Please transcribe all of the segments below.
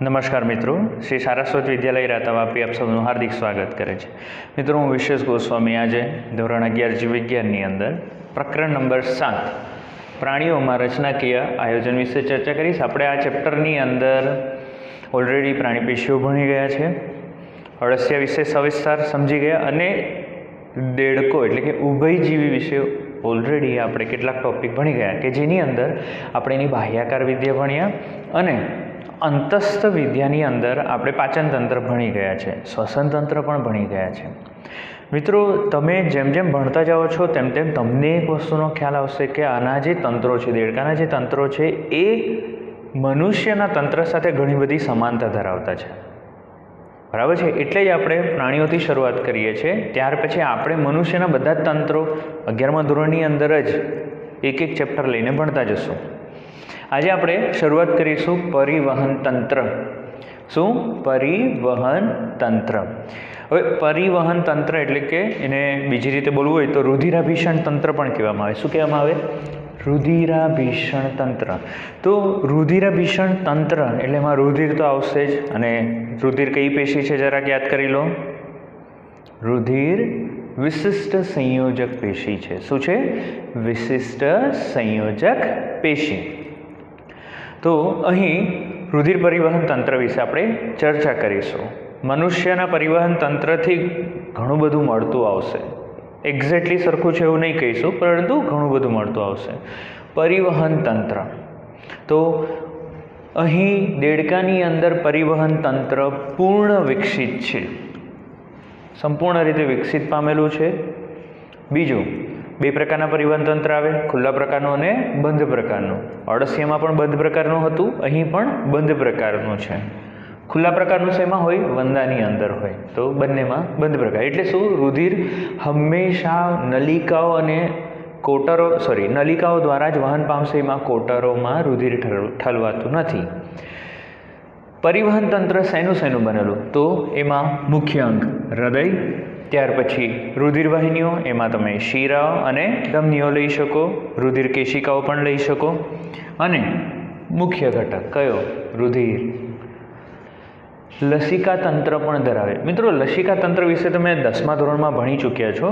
નમસ્કાર મિત્રો, શ્રી સારસ્વત વિદ્યાલય રાતાવાપી આપ સૌનું હાર્દિક સ્વાગત કરે છે. મિત્રો, હું વિશેષ ગોસ્વામી આજે ધોરણ 11 જીવ વિજ્ઞાનની અંદર પ્રકરણ નંબર 7 પ્રાણીઓમાં રચનાકીય આયોજન વિશે ચર્ચા કરીશ. આપણે આ ચેપ્ટરની અંદર ઓલરેડી પ્રાણી પેશીઓ ભણી ગયા છે, અળસિયા વિશે સવિસ્તાર સમજી ગયા અને દેડકો એટલે કે ઉભયજીવી વિશે ઓલરેડી આપણે કેટલાક ટોપિક ભણી ગયા કે જેની અંદર આપણે એની બાહ્યાકાર વિદ્યા ભણ્યા અને અંતસ્થ વિદ્યાની અંદર આપણે પાચન તંત્ર ભણી ગયા છે, શ્વસન તંત્ર પણ ભણી ગયા છે. મિત્રો, તમે જેમ જેમ ભણતા જાઓ છો તેમ તેમ તમને એક વસ્તુનો ખ્યાલ આવશે કે આના જે તંત્રો છે, દેડકાના જે તંત્રો છે એ મનુષ્યના તંત્ર સાથે ઘણી બધી સમાનતા ધરાવતા છે. બરાબર છે? એટલે જ આપણે પ્રાણીઓથી શરૂઆત કરીએ છીએ, ત્યાર પછી આપણે મનુષ્યના બધા જ તંત્રો 11મા ધોરણની અંદર જ એક એક ચેપ્ટર લઈને ભણતા જશું. આજે આપણે શરૂઆત કરીશું પરિવહન તંત્ર. શું? પરિવહન તંત્ર. હવે પરિવહન તંત્ર એટલે કે એને બીજી રીતે બોલવું હોય તો રુધિરાભિષણ તંત્ર પણ કહેવામાં આવે. શું કહેવામાં આવે? રુધિરાભિષણ તંત્ર. તો રુધિરાભિષણ તંત્ર એટલે એમાં રુધિર તો આવશે જ. અને રુધિર કઈ પેશી છે જરાક યાદ કરી લો. રુધિર વિશિષ્ટ સંયોજક પેશી છે. શું છે? વિશિષ્ટ સંયોજક પેશી. તો અહીં રુધિર પરિવહન તંત્ર વિશે આપણે ચર્ચા કરીશું. મનુષ્યના પરિવહન તંત્રથી ઘણું બધું મળતું આવશે. એક્ઝેક્ટલી સરખું છે એવું નહીં કહીશું, પરંતુ ઘણું બધું મળતું આવશે. પરિવહન તંત્ર. તો અહીં દેડકાની અંદર પરિવહન તંત્ર પૂર્ણ વિકસિત છે, સંપૂર્ણ રીતે વિકસિત પામેલું છે. બીજું, બે પ્રકારના પરિવહન તંત્ર આવે, ખુલ્લા પ્રકારનું અને બંધ પ્રકારનું. અળસિયામાં પણ બંધ પ્રકારનું હતું, અહીં પણ બંધ પ્રકારનું છે. ખુલ્લા પ્રકારનું શેમાં હોય? વંદાની અંદર હોય. તો બંનેમાં બંધ પ્રકાર. એટલે શું? રુધિર હંમેશા નલિકાઓ અને નલિકાઓ દ્વારા જ વહન પામશે. એમાં કોટરોમાં રુધિર ઠલવાતું નથી. પરિવહન તંત્ર શેનું બનેલું? તો એમાં મુખ્ય અંગ હૃદય, ત્યાર પછી રુધિર વાહિનીઓ, એમાં તમે શિરાઓ અને ધમનીઓ લઈ શકો, રુધિર કેશિકાઓ પણ લઈ શકો, અને મુખ્ય ઘટક કયો? રુધિર. લસિકા તંત્ર પણ ધરાવે. મિત્રો, લસિકા તંત્ર વિશે તમે 10મા ધોરણમાં ભણી ચૂક્યા છો.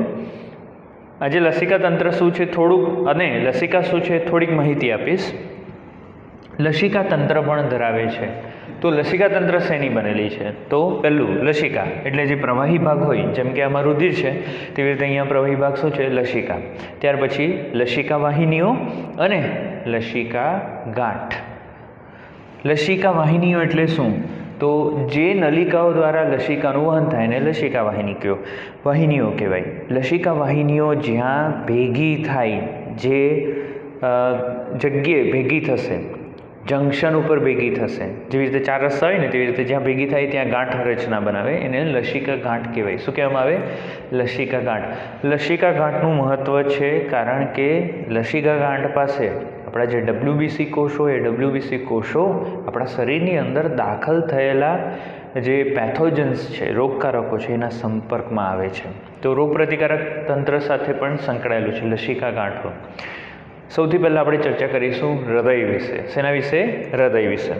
આજે લસિકા તંત્ર શું છે થોડુંક અને લસિકા શું છે થોડીક માહિતી આપીશ. લસિકા તંત્ર પણ ધરાવે છે. તો લસિકા તંત્ર શેની બનેલી છે? તો પહેલું લસિકા એટલે જે પ્રવાહી ભાગ હોય, જેમ કે આમાં રુધિર છે તેવી રીતે અહીંયા પ્રવાહી ભાગ શું છે? લસિકા. ત્યાર પછી લસિકા વાહિનીઓ અને લસિકા ગાંઠ. લસિકા વાહિનીઓ એટલે શું? તો જે નલિકાઓ દ્વારા લસિકાનું વહન થાય ને લસિકા વાહિનીઓ કહેવાય. લસિકા વાહિનીઓ જ્યાં ભેગી થાય, જે જગ્યાએ ભેગી થશે, જંક્શન ઉપર ભેગી થશે, જેવી રીતે 4 રસ્તા હોય ને તેવી રીતે જ્યાં ભેગી થાય ત્યાં ગાંઠ રચના બનાવે, એને લસિકા ગાંઠ કહેવાય. શું કહેવામાં આવે? લસિકા ગાંઠ. લસિકા ગાંઠનું મહત્ત્વ છે કારણ કે લસિકા ગાંઠ પાસે આપણા જે ડબલ્યુબીસી કોષો એ ડબલ્યુબીસી કોષો આપણા શરીરની અંદર દાખલ થયેલા જે પેથોજન્સ છે, રોગકારકો છે, એના સંપર્કમાં આવે છે. તો રોગપ્રતિકારક તંત્ર સાથે પણ સંકળાયેલું છે લસિકા ગાંઠો. સૌથી પહેલાં આપણે ચર્ચા કરીશું હૃદય વિશે. શેના વિશે? હૃદય વિશે.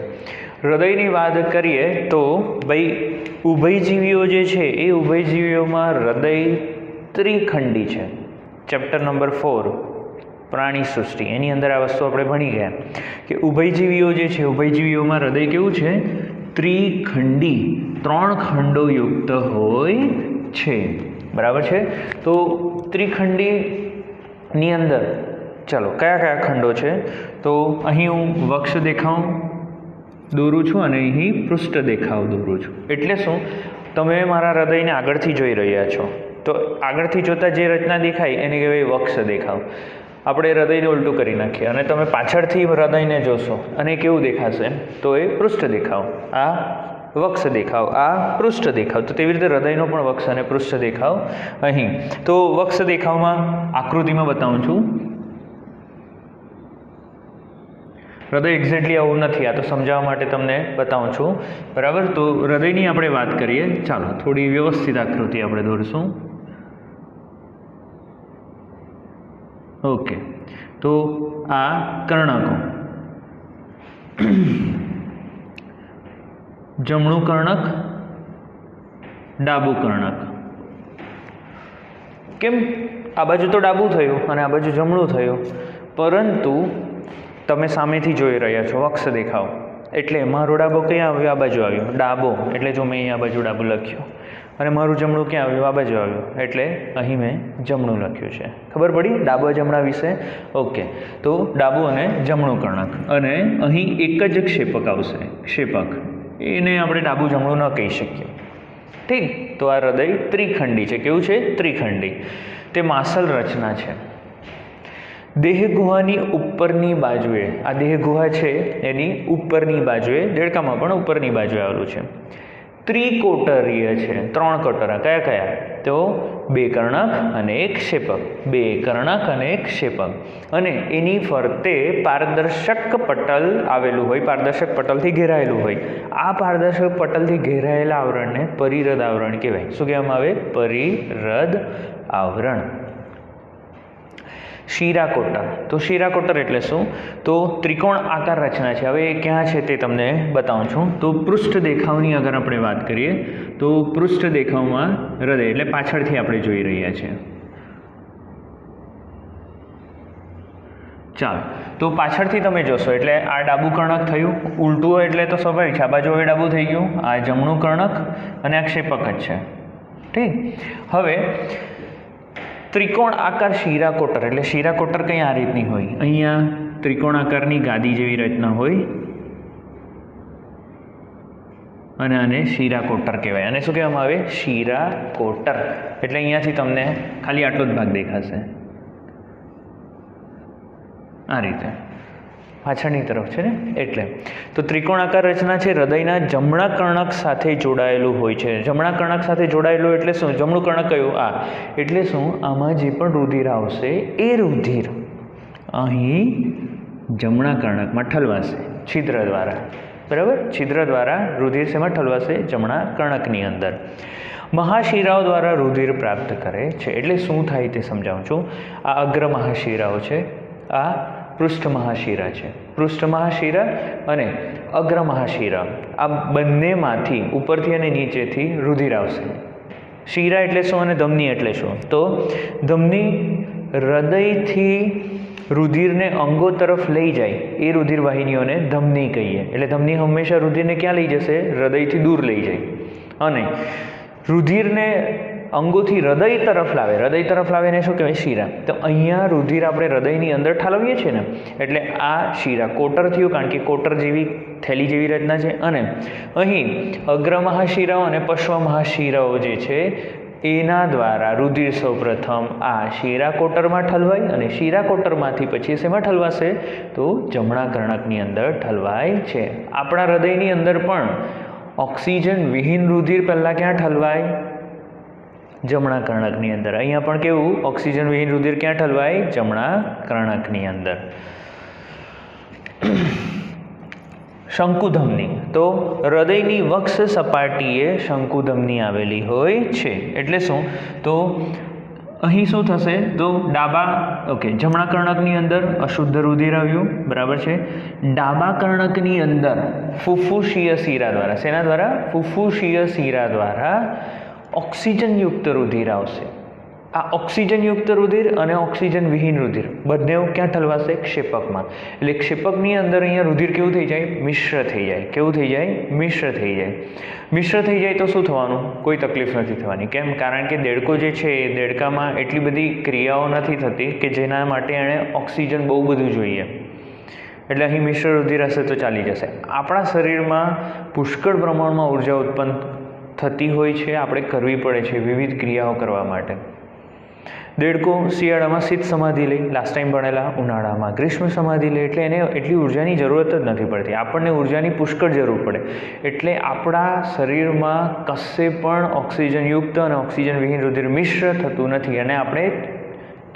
હૃદયની વાત કરીએ તો ભાઈ ઉભયજીવીઓ જે છે એ ઉભયજીવીઓમાં હૃદય ત્રિખંડી છે. ચેપ્ટર નંબર 4 પ્રાણી સૃષ્ટિ, એની અંદર આ વસ્તુ આપણે ભણી ગયા કે ઉભયજીવીઓ જે છે, ઉભયજીવીઓમાં હૃદય કેવું છે? ત્રિખંડી, 3 ખંડો યુક્ત હોય છે. બરાબર છે? તો ત્રિખંડીની અંદર ચાલો કયા ખંડો છે? તો અહીં હું વક્ષ દેખાવ દોરું છું અને અહીં પૃષ્ઠ દેખાવ દોરું છું. એટલે શું? તમે મારા હૃદયને આગળથી જોઈ રહ્યા છો, તો આગળથી જોતાં જે રચના દેખાય એને કહેવાય વક્ષ દેખાવ. આપણે હૃદયને ઉલટું કરી નાખીએ અને તમે પાછળથી હૃદયને જોશો અને કેવું દેખાશે? તો એ પૃષ્ઠ દેખાવ. આ વક્ષ દેખાવ, આ પૃષ્ઠ દેખાવ. તો તેવી રીતે હૃદયનો પણ વક્ષ અને પૃષ્ઠ દેખાવ અહીં. તો વક્ષ દેખાવમાં આકૃતિમાં બતાવું છું. હૃદય એક્ઝેક્ટલી આવું નથી, આ તો સમજાવવા માટે તમને બતાવું છું. બરાબર? તો હૃદયની આપણે વાત કરીએ. ચાલો થોડી વ્યવસ્થિત આકૃતિ આપણે દોરશું. ઓકે, તો આ કર્ણકો. જમણું કર્ણક, ડાબું કર્ણક. કેમ? આ બાજુ તો ડાબું થયું અને આ બાજુ જમણું થયું, પરંતુ તમે સામેથી જોઈ રહ્યા છો અક્ષ દેખાવ, એટલે મારો ડાબો ક્યાં આવ્યો? આ બાજુ આવ્યો ડાબો, એટલે જો મેં અહીંયા બાજુ ડાબું લખ્યું, અને મારું જમણું ક્યાં આવ્યું? આ બાજુ આવ્યું, એટલે અહીં મેં જમણું લખ્યું છે. ખબર પડી ડાબા જમણા વિશે? ઓકે, તો ડાબું અને જમણું કર્ણક, અને અહીં એક જ ક્ષેપક આવશે. ક્ષેપક એને આપણે ડાબું જમણું ન કહી શકીએ. ઠીક, તો આ હૃદય ત્રિખંડી છે. કેવું છે? ત્રિખંડી. તે માસલ રચના છે. દેહગુહાની ઉપરની બાજુએ, આ દેહગુહા છે એની ઉપરની બાજુએ, દેડકામાં પણ ઉપરની બાજુએ આવેલું છે. ત્રિકોટરીય છે. 3 કોટરા. કયા કયા? તો 2 કર્ણક અને 1 ક્ષેપક. 2 કર્ણક અને 1 ક્ષેપક. અને એની ફરતે પારદર્શક પટલ આવેલું હોય, પારદર્શક પટલથી ઘેરાયેલું હોય. આ પારદર્શક પટલથી ઘેરાયેલા આવરણને પરિરદ આવરણ કહેવાય. શું કહેવામાં આવે? પરિરદ આવરણ. શિરાકોટર. તો શિરાકોટર એટલે શું? તો ત્રિકોણ આકાર રચના છે. હવે એ ક્યાં છે તે તમને બતાવું છું. તો પૃષ્ઠ દેખાવની અગર આપણે વાત કરીએ તો પૃષ્ઠ દેખાવમાં હૃદય એટલે પાછળથી આપણે જોઈ રહ્યા છીએ. ચાલો, તો પાછળથી તમે જોશો એટલે આ ડાબું કર્ણક થયું, ઉલટું હોય એટલે તો સ્વાભાવિક છે. આ બાજુ હવે ડાબું થઈ ગયું, આ જમણું કર્ણક અને આ ક્ષેપક જ છે. ઠીક, હવે ત્રિકોણ આકાર શિરાકોટર એટલે શિરાકોટર કંઈ આ રીતની હોય. અહીંયા ત્રિકોણ આકારની ગાદી જેવી રચના હોય અને આને શિરાકોટર કહેવાય. અને શું કહેવામાં આવે? શિરાકોટર. એટલે અહીંયાથી તમને ખાલી આટલો જ ભાગ દેખાશે, આ રીતે પાછળની તરફ છે ને. એટલે તો ત્રિકોણ આકાર રચના છે, હૃદયના જમણા કર્ણક સાથે જોડાયેલું હોય છે. જમણા કર્ણક સાથે જોડાયેલું એટલે શું? જમણું કર્ણક કયું? આ. એટલે શું? આમાં જે પણ રુધિર આવશે એ રુધિર અહીં જમણા કર્ણકમાં ઠલવાશે છિદ્ર દ્વારા. બરાબર? છિદ્ર દ્વારા રુધિર શેમાં ઠલવાશે? જમણા કર્ણકની અંદર. મહાશિરાઓ દ્વારા રુધિર પ્રાપ્ત કરે છે. એટલે શું થાય તે સમજાવું છું. આ અગ્ર મહાશિરાઓ છે, આ પૃષ્ઠ મહાશિરા છે. પૃષ્ઠ મહાશિરા અને અગ્ર મહાશિરા, આ બંનેમાંથી ઉપરથી અને નીચેથી રુધિર આવશે. શિરા એટલે શું અને ધમની એટલે શું? તો ધમની હૃદયથી રુધિરને અંગો તરફ લઈ જાય એ રુધિર વાહિનીઓને ધમની કહીએ. એટલે ધમની હંમેશા રુધિરને ક્યાં લઈ જશે? હૃદયથી દૂર લઈ જાય. અને રુધિરને અંગોથી હૃદય તરફ લાવે. હૃદય તરફ લાવે ને શું કહેવાય? શિરા. તો અહીંયા રુધિર આપણે હૃદયની અંદર ઠાલવીએ છીએ ને, એટલે આ શિરા કોટર થયું, કારણ કે કોટર જેવી થેલી જેવી રચના છે. અને અહીં અગ્ર મહાશિરાઓ અને પશ્વ મહાશિરાઓ જે છે એના દ્વારા રુધિર સૌપ્રથમ આ શિરાકોટરમાં ઠલવાય અને શિરાકોટરમાંથી પછી શેમાં ઠલવાશે? તો જમણા કર્ણકની અંદર ઠલવાય છે. આપણા હૃદયની અંદર પણ ઓક્સિજન વિહીન રુધિર પહેલાં ક્યાં ઠલવાય? જમણા કર્ણકની અંદર. અહીંયા પણ કેવું? ઓક્સિજન વિહીન રુધિર ક્યાં ઠલવાય? જમણા કર્ણકની અંદર. શંકુધમની. તો હૃદયની વક્ષ સપાટીએ શંકુધમની આવેલી હોય છે. એટલે શું? તો અહીં શું થશે? તો જમણા કર્ણકની અંદર અશુદ્ધ રુધિર આવ્યું, બરાબર છે. ડાબા કર્ણકની અંદર ફુફ્ફુસીય શિરા દ્વારા, શેના દ્વારા? ફુફ્ફુસીય શિરા દ્વારા ઓક્સિજનયુક્ત રુધિર આવશે. આ ઓક્સિજનયુક્ત રુધિર અને ઓક્સિજન વિહીન રુધિર બંને ક્યાં ઠલવાશે? ક્ષેપકમાં. એટલે ક્ષેપકની અંદર અહીંયા રુધિર કેવું થઈ જાય? મિશ્ર થઈ જાય. કેવું થઈ જાય? મિશ્ર થઈ જાય. મિશ્ર થઈ જાય તો શું થવાનું? કોઈ તકલીફ નથી થવાની. કેમ? કારણ કે દેડકો જે છે એ દેડકામાં એટલી બધી ક્રિયાઓ નથી થતી કે જેના માટે એણે ઓક્સિજન બહુ બધું જોઈએ. એટલે અહીં મિશ્ર રુધિર હશે તો ચાલી જશે. આપણા શરીરમાં પુષ્કળ પ્રમાણમાં ઉર્જા ઉત્પન્ન થતી હોય છે, આપણે કરવી પડે છે વિવિધ ક્રિયાઓ કરવા માટે. દેડકો શિયાળામાં શીત સમાધિ લે, લાસ્ટ ટાઈમ ભણેલા. ઉનાળામાં ગ્રીષ્મ સમાધિ લે, એટલે એને એટલી ઉર્જાની જરૂરત જ નથી પડતી. આપણને ઉર્જાની પુષ્કળ જરૂર પડે. એટલે આપણા શરીરમાં કશે પણ ઓક્સિજનયુક્ત અને ઓક્સિજન વિહીન રુધિર મિશ્ર થતું નથી. અને આપણે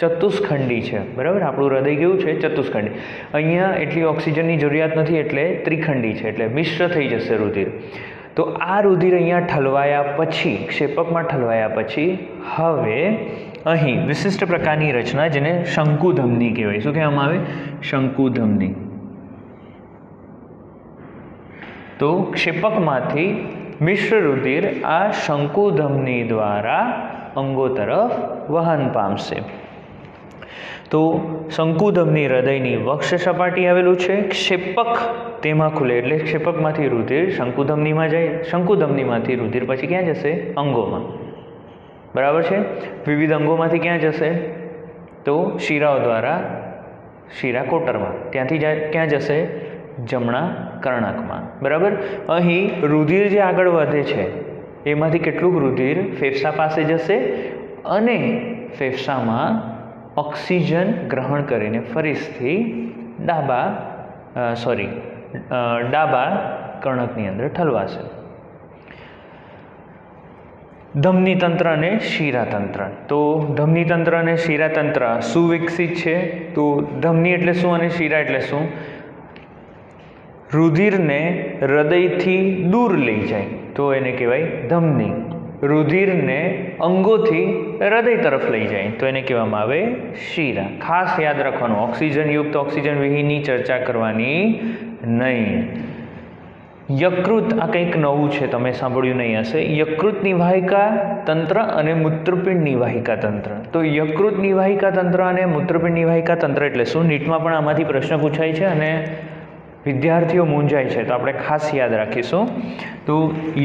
ચતુષ્ખંડી છે, બરાબર? આપણું હૃદય કેવું છે? ચતુષ્ખંડી. અહીંયા એટલી ઓક્સિજનની જરૂરિયાત નથી, એટલે ત્રિખંડી છે, એટલે મિશ્ર થઈ જશે રુધિર. તો આ રુધિર અહીંયા ઠલવાયા પછી, ક્ષેપકમાં ઠલવાયા પછી હવે અહીં વિશિષ્ટ પ્રકારની રચના, જેને શંકુધમની કહેવાય. શું કહેવામાં આવે? શંકુધમની. તો ક્ષેપકમાંથી મિશ્ર રુધિર આ શંકુધમની દ્વારા અંગો તરફ વહન પામશે. તો શંકુધમની હૃદયની વક્ષ સપાટી આવેલું છે, ક્ષેપક તેમાં ખુલે એટલે ક્ષેપકમાંથી રુધિર શંકુધમનીમાં જાય, શંકુધમનીમાંથી રુધિર પછી ક્યાં જશે? અંગોમાં. બરાબર છે. વિવિધ અંગોમાંથી ક્યાં જશે? તો શિરાઓ દ્વારા શિરા કોટરમાં, ત્યાંથી ક્યાં જશે? જમણા કર્ણકમાં. બરાબર. અહીં રુધિર જે આગળ વધે છે એમાંથી કેટલુંક રુધિર ફેફસા પાસે જશે અને ફેફસામાં ઓક્સિજન ગ્રહણ કરીને ફરીથી ડાબા કર્ણકની અંદર ઠલવાશે. ધમનીતંત્ર અને શિરાતંત્ર. તો ધમનીતંત્ર અને શિરાતંત્ર સુવિકસિત છે. તો ધમની એટલે શું અને શિરા એટલે શું? રુધિરને હૃદયથી દૂર લઈ જાય તો એને કહેવાય ધમની. રુધિરને અંગોથી હૃદય તરફ લઈ જાય તો એને કહેવામાં આવે શિરા. ખાસ યાદ રાખવાનું, ઓક્સિજનયુક્ત ઓક્સિજન વિહીનની ચર્ચા કરવાની નહીં. યકૃત આ કંઈક નવું છે, તમે સાંભળ્યું નહીં હશે. યકૃત નિવાહિકા તંત્ર અને મૂત્રપિંડ નિવાહિકા તંત્ર. તો યકૃત નિવાહિકા તંત્ર અને મૂત્રપિંડ નિવાહિકા તંત્ર એટલે શું? નીટમાં પણ આમાંથી પ્રશ્ન પૂછાય છે અને વિદ્યાર્થીઓ મૂંઝાય છે, તો આપણે ખાસ યાદ રાખીશું. તો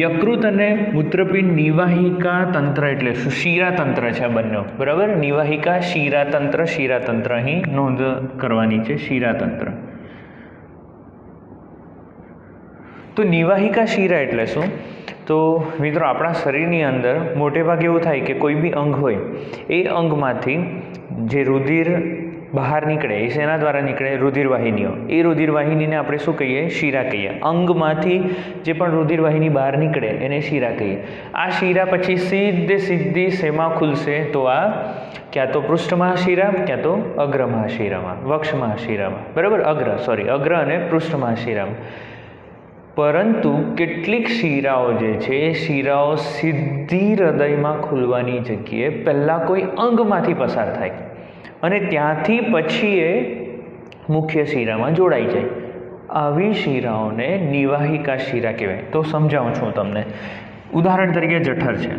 યકૃત અને મૂત્રપિંડ નિવાહિકા તંત્ર એટલે શું? શિરાતંત્ર છે આ બંને. બરાબર. નિવાહિકા શિરાતંત્ર અહીં નોંધ કરવાની છે. શિરાતંત્ર. તો નિવાહિકા શિરા એટલે શું? તો મિત્રો આપણા શરીરની અંદર મોટે ભાગે એવું થાય કે કોઈ બી અંગ હોય એ અંગમાંથી જે રુધિર બહાર નીકળે એ શેના દ્વારા નીકળે? રુધિરવાહિનીઓ. એ રુધિરવાહિનીને આપણે શું કહીએ? શિરા કહીએ. અંગમાંથી જે પણ રુધિરવાહિની બહાર નીકળે એને શિરા કહીએ. આ શિરા પછી સીધી શેમાં ખુલશે? તો આ ક્યાં તો પૃષ્ઠમહાશિરા, ક્યાં તો અગ્રમહાશિરામાં, વક્ષમહાશિરામાં. બરાબર. અગ્ર અને પૃષ્ઠમહાશિરામાં. પરંતુ કેટલીક શિરાઓ જે છે એ શિરાઓ સીધી હૃદયમાં ખુલવાની જગ્યાએ પહેલાં કોઈ અંગમાંથી પસાર થાય અને ત્યાંથી પછી એ મુખ્ય શિરામાં જોડાઈ જાય. આવી શિરાઓને નિવાહિકા શિરા કહેવાય. તો સમજાવું છું તમને. ઉદાહરણ તરીકે જઠર છે.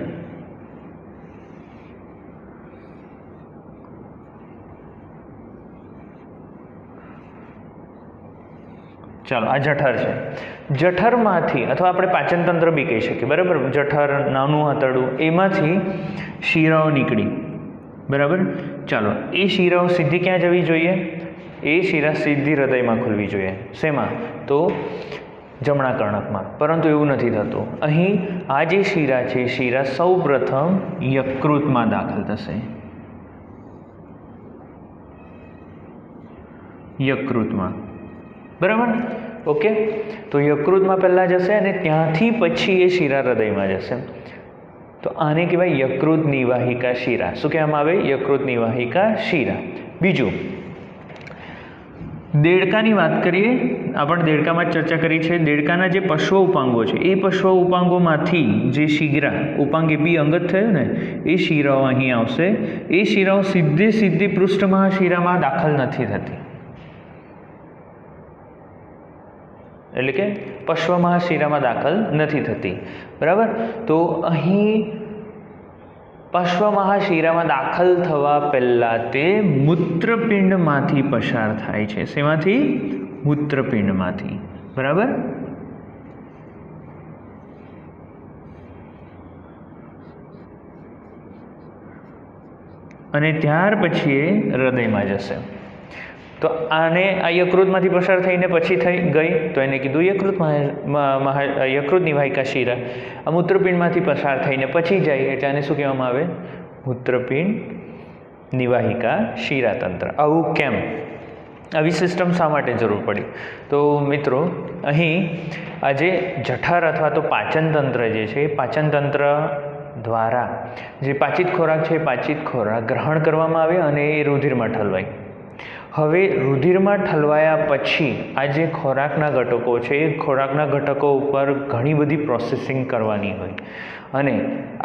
ચાલો, આ જઠર છે. જઠરમાંથી અથવા આપણે પાચનતંત્ર બી કહી શકીએ. બરાબર. જઠર, નાનું આંતરડું, એમાંથી શિરાઓ નીકળી. બરાબર. ચાલો, એ શિરાઓ સીધી ક્યાં જવી જોઈએ? એ શિરા સીધી હૃદયમાં ખુલવી જોઈએ. શેમાં? તો જમણા કર્ણકમાં. પરંતુ એવું નથી થતું. અહીં આ જે શિરા છે એ શિરા સૌ પ્રથમ યકૃતમાં દાખલ થશે. યકૃતમાં. બરાબર. ઓકે. તો યકૃતમાં પહેલાં જશે અને ત્યાંથી પછી એ શિરા હૃદયમાં જશે. તો આને કહેવાય યકૃત નિવાહિકા શિરા. શું કહેવામાં આવે? યકૃત નિવાહિકા શિરા. બીજું, દેડકાની વાત કરીએ. આપણે દેડકામાં જ ચર્ચા કરી છે. દેડકાના જે પશ્વ ઉપાંગો છે એ પશ્વ ઉપાંગોમાંથી જે શિરા, ઉપાંગ એ બી અંગત થયો ને, એ શિરાઓ અહીં આવશે. એ શિરાઓ સીધી પૃષ્ઠમહાશિરામાં દાખલ નથી થતી, એટલે કે પશ્વમહાશિરામાં દાખલ નથી થતી. બરાબર. તો અહીં પશ્વમહાશિરામાં દાખલ થવા પહેલાં તે મૂત્રપિંડમાંથી પસાર થાય છે. શેમાંથી? મૂત્રપિંડમાંથી. બરાબર. અને ત્યાર પછી એ હૃદયમાં જશે. તો આને આ યકૃતમાંથી પસાર થઈને પછી થઈ ગઈ તો એને કીધું યકૃત નિવાહિકા શિરા. આ મૂત્રપિંડમાંથી પસાર થઈને પછી જાય એટલે આને શું કહેવામાં આવે? મૂત્રપિંડ નિવાહિકા શિરાતંત્ર. આવું કેમ? આવી સિસ્ટમ શા માટે જરૂર પડી? તો મિત્રો, અહીં આજે જઠર અથવા તો પાચનતંત્ર જે છે એ પાચનતંત્ર દ્વારા જે પાચિત ખોરાક છે એ પાચિત ખોરાક ગ્રહણ કરવામાં આવે અને એ રુધિરમાં ઠલવાય. હવે રુધિરમાં ઠલવાયા પછી આ જે ખોરાકના ઘટકો છે એ ખોરાકના ઘટકો ઉપર ઘણી બધી પ્રોસેસિંગ કરવાની હોય અને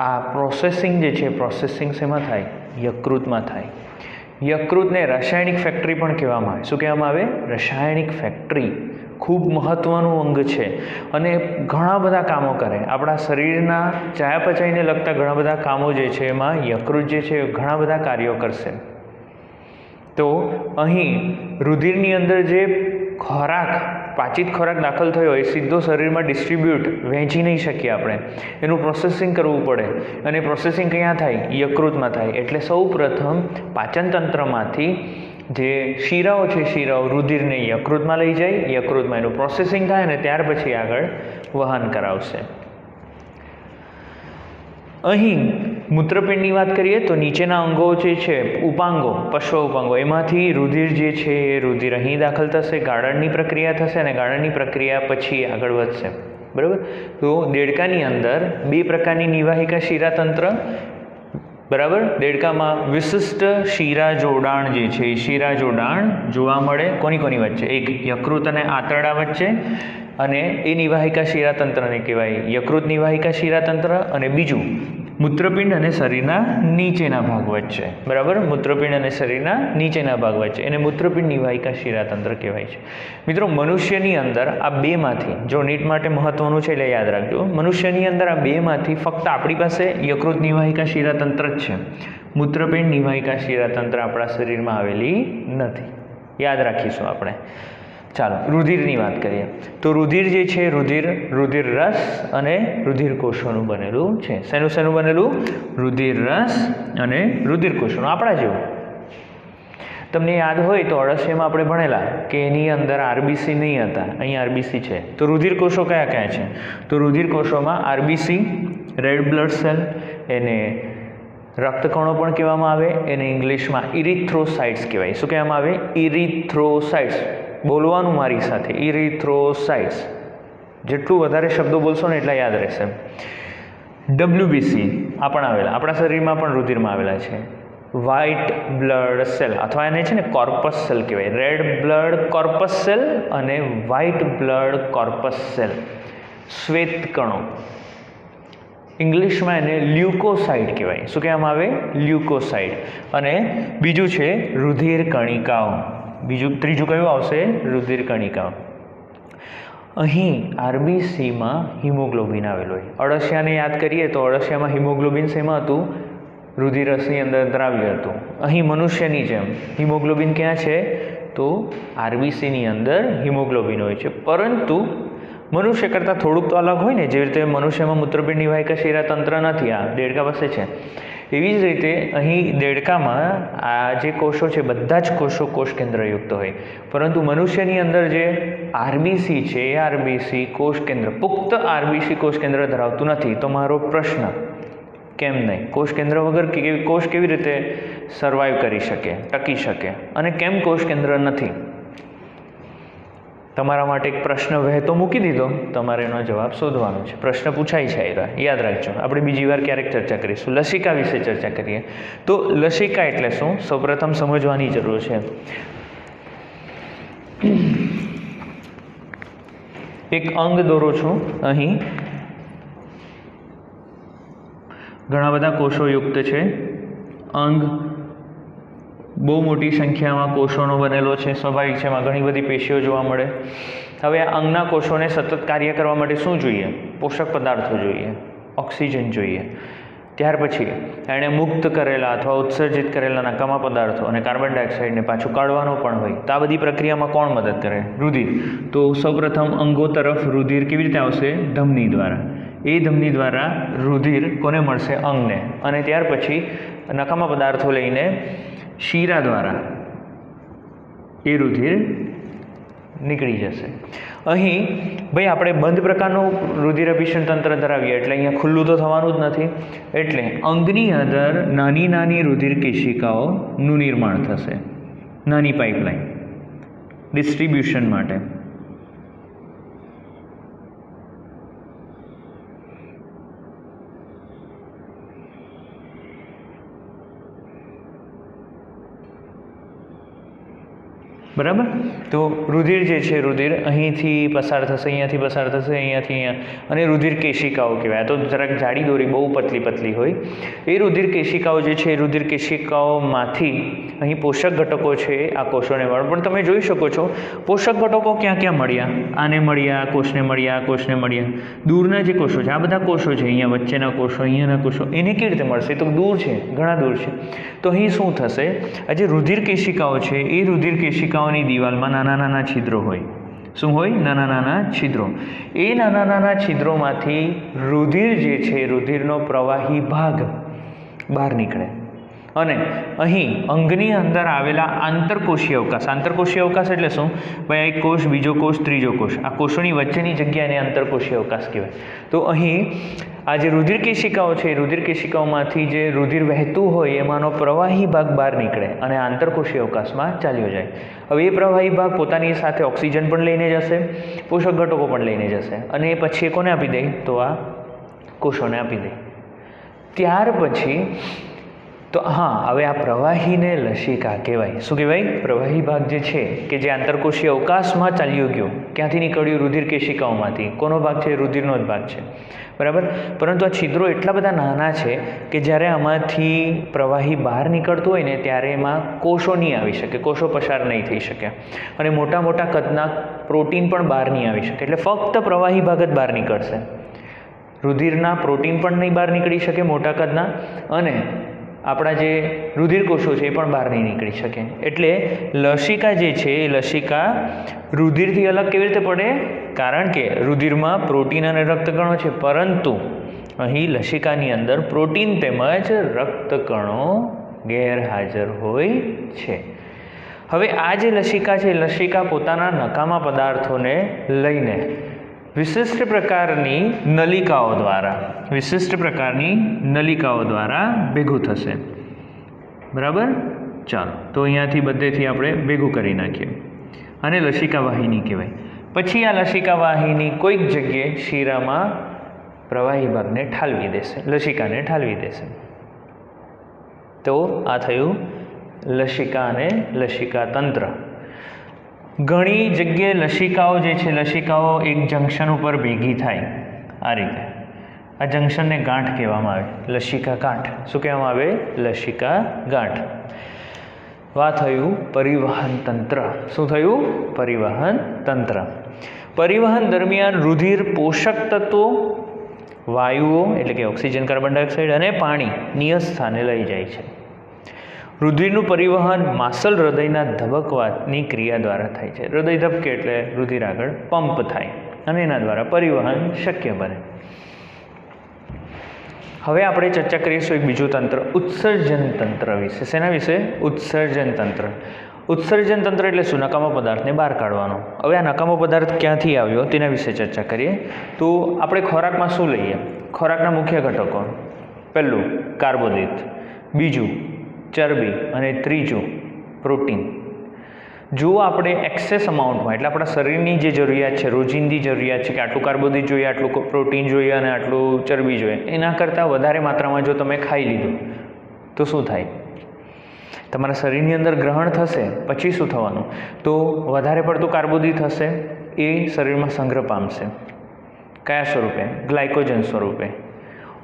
આ પ્રોસેસિંગ જે છે પ્રોસેસિંગ શેમાં થાય? યકૃતમાં થાય. યકૃતને રાસાયણિક ફેક્ટરી પણ કહેવામાં આવે. શું કહેવામાં આવે? રાસાયણિક ફેક્ટરી. ખૂબ મહત્ત્વનું અંગ છે અને ઘણા બધા કામો કરે. આપણા શરીરના ચયાપચયને લગતા ઘણા બધા કામો જે છે એમાં યકૃત જે છે ઘણા બધા કાર્યો કરશે. તો અહીં રુધિરની અંદર જે ખોરાક, પાચિત ખોરાક દાખલ થયો એ સીધો શરીરમાં ડિસ્ટ્રીબ્યુટ વહેંચી નહીં શકીએ આપણે, એનું પ્રોસેસિંગ કરવું પડે અને પ્રોસેસિંગ ક્યાં થાય? યકૃતમાં થાય. એટલે સૌ પ્રથમ પાચન તંત્રમાંથી જે શીરાઓ છે, શીરાઓ રુધિરને યકૃતમાં લઈ જાય, યકૃતમાં એનું પ્રોસેસિંગ થાય અને ત્યાર પછી આગળ વહન કરાવશે. અહીં મૂત્રપિંડની વાત કરીએ તો નીચેના અંગો જે છે, ઉપાંગો, પશ્વ ઉપાંગો, એમાંથી રુધિર જે છે એ રુધિર અહીં દાખલ થશે, ગાળણની પ્રક્રિયા થશે અને ગાળણની પ્રક્રિયા પછી આગળ વધશે. બરાબર. તો દેડકાની અંદર બે પ્રકારની નિવાહિકા શિરાતંત્ર, બરાબર. દેડકામાં વિશિષ્ટ શિરા જોડાણ જે છે એ શિરા જોડાણ જોવા મળે. કોની કોની વચ્ચે? એક યકૃત અને આંતરડા વચ્ચે, અને એ નિવાહિકા શિરાતંત્રને કહેવાય યકૃત નિવાહિકા શિરાતંત્ર. અને બીજું મૂત્રપિંડ અને શરીરના નીચેના ભાગ વચ્ચે, બરાબર. મૂત્રપિંડ અને શરીરના નીચેના ભાગ વચ્ચે એને મૂત્રપિંડ નિવાહિકા શિરાતંત્ર કહેવાય છે. મિત્રો, મનુષ્યની અંદર આ બેમાંથી, જો નીટ માટે મહત્વનું છે એટલે યાદ રાખજો, મનુષ્યની અંદર આ બેમાંથી ફક્ત આપણી પાસે યકૃત નિવાહિકા શિરાતંત્ર જ છે. મૂત્રપિંડ નિવાહિકા શિરાતંત્ર આપણા શરીરમાં આવેલી નથી. યાદ રાખીશું આપણે. ચાલો રુધિરની વાત કરીએ તો રુધિર જે છે, રુધિર રસ અને રુધિર કોષોનું બનેલું છે. શેનું શેનું બનેલું? રુધિર રસ અને રુધિર કોષોનું. આપણા જેવું. તમને યાદ હોય તો અળસિયામાં આપણે ભણેલા કે એની અંદર આરબીસી નહીં હતા, અહીં આરબીસી છે. તો રુધિર કોષો કયા કયા છે? તો રુધિર કોષોમાં આરબીસી, રેડ બ્લડ સેલ, એને રક્તકણો પણ કહેવામાં આવે, એને ઇંગ્લિશમાં ઇરિથ્રોસાઇટ્સ કહેવાય. શું કહેવામાં આવે? ઇરિથ્રોસાઇટ્સ. બોલવાનું મારી સાથે, ઇરિથ્રોસાઇટ્સ. જેટલું વધારે શબ્દો બોલશો ને એટલા યાદ રહેશે. ડબ્લ્યુબીસી આ પણ આવેલા, આપણા શરીરમાં પણ રુધિરમાં આવેલા છે. વ્હાઇટ બ્લડ સેલ અથવા એને છે ને કોર્પસ સેલ કહેવાય. રેડ બ્લડ કોર્પસ સેલ અને વ્હાઇટ બ્લડ કોર્પસ સેલ, શ્વેત કણો. ઇંગ્લિશમાં એને લ્યુકોસાઇડ કહેવાય. શું કહેવામાં આવે? લ્યુકોસાઇડ. અને બીજું છે રુધિર કણિકાઓ. ત્રીજું કયું આવશે? રુધિર કણિકાઓ. અહીં આરબીસીમાં હિમોગ્લોબિન આવેલું હોય. અળસિયાને યાદ કરીએ તો અળસિયામાં હિમોગ્લોબિન શેમાં હતું? રુધિર રસની અંદર દ્રાવ્ય હતું. અહીં મનુષ્યની જેમ હિમોગ્લોબિન ક્યાં છે? તો આરબીસીની અંદર હિમોગ્લોબિન હોય છે. પરંતુ મનુષ્ય કરતાં થોડુંક તો અલગ હોય ને. જેવી રીતે મનુષ્યમાં મૂત્રપિંડ નિવાહિકા શિરાતંત્ર નથી, આ દેડકા પાસે છે. એવી જ રીતે અહીં દેડકામાં આ જે કોષો છે બધા જ કોષો કોષ કેન્દ્રયુક્ત હોય, પરંતુ મનુષ્યની અંદર જે આરબીસી છે એ આરબીસી કોષ કેન્દ્ર, પુખ્ત આરબીસી કોષ કેન્દ્ર ધરાવતું નથી. તો મારો પ્રશ્ન, કેમ નહીં? કોષ કેન્દ્ર વગર કોષ કેવી રીતે સર્વાઈવ કરી શકે, ટકી શકે? અને કેમ કોષ કેન્દ્ર નથી? તમારા માટે એક પ્રશ્ન વહેતો મૂકી દીધો, તમારે એનો જવાબ શોધવાનો છે. પ્રશ્ન પૂછાય છે, યાદ રાખજો. આપણે બીજી વાર ક્યારેક ચર્ચા કરીશું. લસિકા વિશે ચર્ચા કરીએ તો લસિકા એટલે શું? સૌપ્રથમ સમજવાની જરૂર છે. એક અંગ દોરું છું. અહીં ઘણા બધા કોષો યુક્ત છે. અંગ બહુ મોટી સંખ્યામાં કોષોનો બનેલો છે. સ્વાભાવિક છે, એમાં ઘણી બધી પેશીઓ જોવા મળે. હવે આ અંગના કોષોને સતત કાર્ય કરવા માટે શું જોઈએ? પોષક પદાર્થો જોઈએ, ઓક્સિજન જોઈએ. ત્યાર પછી એણે મુક્ત કરેલા અથવા ઉત્સર્જિત કરેલા નકામા પદાર્થો અને કાર્બન ડાયોક્સાઇડને પાછું કાઢવાનો પણ હોય. તો આ બધી પ્રક્રિયામાં કોણ મદદ કરે? રુધિર. તો સૌપ્રથમ અંગો તરફ રુધિર કેવી રીતે આવશે? ધમની દ્વારા. એ ધમની દ્વારા રુધિર કોને મળશે? અંગને. અને ત્યાર પછી નકામા પદાર્થો લઈને શીરા દ્વારા એ રુધિર નીકળી જશે. અહીં ભાઈ આપણે બંધ પ્રકારનું રુધિર અભિસરણ તંત્ર ધરાવીએ એટલે અહીંયા ખુલ્લું તો થવાનું જ નથી. એટલે અંગની અંદર નાની નાની રુધિર કેશિકાઓનું નિર્માણ થશે. નાની પાઇપલાઇન ડિસ્ટ્રીબ્યુશન માટે. બરાબર. તો રુધિર જે છે, રુધિર અહીંથી પસાર થશે, અહીંયાથી પસાર થશે, અહીંયાથી અહીંયા, અને રુધિર કેશિકાઓ કહેવાય. તો જરાક જાડી દોરી બહુ પતલી હોય એ રુધિર કેશિકાઓ જે છે, એ રુધિર કેશિકાઓમાંથી અહીં પોષક ઘટકો છે આ કોષોને મળે. પણ તમે જોઈ શકો છો પોષક ઘટકો ક્યાં ક્યાં મળ્યા? આને મળ્યા, આ કોષને મળ્યા, આ કોષને મળ્યા. દૂરના જે કોષો છે, આ બધા કોષો છે, અહીંયા વચ્ચેના કોષો, અહીંયાના કોષો, એને કેવી રીતે મળશે? તો દૂર છે, ઘણા દૂર છે. તો અહીં શું થશે? આ જે રુધિર કેશિકાઓ છે એ રુધિર કેશિકાઓની દિવાલમાં નાના નાના છિદ્રો હોય. શું હોય? નાના નાના છિદ્રો. એ નાના નાના છિદ્રોમાંથી રુધિર જે છે, રુધિરનો પ્રવાહી ભાગ બહાર નીકળે અને અહીં અંગની અંદર આવેલા આંતરકોષીય અવકાશ. આંતરકોષીય અવકાશ એટલે શું? ભાઈ એક કોષ, બીજો કોષ, ત્રીજો કોષ, આ કોષોની વચ્ચેની જગ્યાને આંતરકોષીય અવકાશ કહેવાય. તો અહીં આ જે રુધિર કેશિકાઓ છે, રુધિર કેશિકાઓમાંથી જે રુધિર વહેતું હોય એમાંનો પ્રવાહી ભાગ બહાર નીકળે અને આંતરકોષીય અવકાશમાં ચાલ્યો જાય. હવે એ પ્રવાહી ભાગ પોતાની સાથે ઓક્સિજન પણ લઈને જશે, પોષક ઘટકો પણ લઈને જશે, અને એ પછી કોને આપી દે? તો આ કોષોને આપી દે. ત્યાર પછી તો હા, હવે આ પ્રવાહીને લસિકા કહેવાય. શું કહેવાય? પ્રવાહી ભાગ જે છે કે જે આંતરકોષીય અવકાશમાં ચાલ્યો ગયો, ક્યાંથી નીકળ્યું? રુધિર કેશિકાઓમાંથી. કોનો ભાગ છે? રુધિરનો જ ભાગ છે. બરાબર. પરંતુ આ છિદ્રો એટલા બધા નાના છે કે જ્યારે આમાંથી પ્રવાહી બહાર નીકળતું હોય ને ત્યારે એમાં કોષો નહીં આવી શકે, કોષો પસાર નહીં થઈ શકે, અને મોટા મોટા કદના પ્રોટીન પણ બહાર નહીં આવી શકે. એટલે ફક્ત પ્રવાહી ભાગ જ બહાર નીકળશે. રુધિરના પ્રોટીન પણ નહીં બહાર નીકળી શકે મોટા કદના, અને આપણા જે રુધિર કોષો છે એ પણ બહાર નહીં નીકળી શકે. એટલે લસિકા જે છે એ લસિકા રુધિરથી અલગ કેવી રીતે પડે? કારણ કે રુધિરમાં પ્રોટીન અને રક્તકણો છે, પરંતુ અહીં લસિકાની અંદર પ્રોટીન તેમજ રક્તકણો ગેરહાજર હોય છે. હવે આ જે લસિકા છે, લસિકા પોતાના નકામા પદાર્થોને લઈને વિશિષ્ટ પ્રકારની નલિકાઓ દ્વારા ભેગું થશે. બરાબર. ચાલો, તો અહીંયાથી બધેથી આપણે ભેગું કરી નાખીએ. આને લસિકા વાહિની કહેવાય. પછી આ લસિકા વાહિની કોઈક જગ્યાએ શીરામાં પ્રવાહી ભાગને ઠાલવી દેશે, લસિકાને ઠાલવી દેશે. તો આ થયું લસિકા અને લસિકા તંત્ર. ઘણી જગ્યાએ લસિકાઓ જે છે, લસિકાઓ એક જંક્શન ઉપર ભેગી થાય આ રીતે. આ જંક્શનને ગાંઠ કહેવામાં આવે, લસિકા ગાંઠ. શું કહેવામાં આવે? લસિકા ગાંઠ. આ થયું પરિવહન તંત્ર. શું થયું? પરિવહન તંત્ર. પરિવહન દરમિયાન રુધિર પોષક તત્વો, વાયુઓ એટલે કે ઓક્સિજન, કાર્બન ડાયોક્સાઇડ અને પાણી નિયત સ્થાને લઈ જાય છે. રુધિરનું પરિવહન માસલ હૃદયના ધબકવાની ક્રિયા દ્વારા થાય છે. હૃદય ધબકે એટલે રુધિર આગળ પંપ થાય અને એના દ્વારા પરિવહન શક્ય બને. હવે આપણે ચર્ચા કરીશું એક બીજું તંત્ર, ઉત્સર્જન તંત્ર વિશે. શેના વિશે? ઉત્સર્જન તંત્ર. ઉત્સર્જન તંત્ર એટલે શું? નકામા પદાર્થને બહાર કાઢવાનો. હવે આ નકામો પદાર્થ ક્યાંથી આવ્યો તેના વિશે ચર્ચા કરીએ. તો આપણે ખોરાકમાં શું લઈએ? ખોરાકના મુખ્ય ઘટકો: પહેલું કાર્બોદિત, બીજું ચરબી, અને ત્રીજું પ્રોટીન. જો આપણે એક્સેસ અમાઉન્ટમાં, એટલે આપણા શરીરની જે જરૂરિયાત છે, રોજિંદી જરૂરિયાત છે કે આટલું કાર્બોદિત જોઈએ, આટલું પ્રોટીન જોઈએ અને આટલું ચરબી જોઈએ, એના કરતાં વધારે માત્રામાં જો તમે ખાઈ લીધું તો શું થાય? તમારા શરીરની અંદર ગ્રહણ થશે, પછી શું થવાનું? તો વધારે પડતું કાર્બોદિત હશે, એ શરીરમાં સંગ્રહ પામશે. કયા સ્વરૂપે? ગ્લાયકોજન સ્વરૂપે.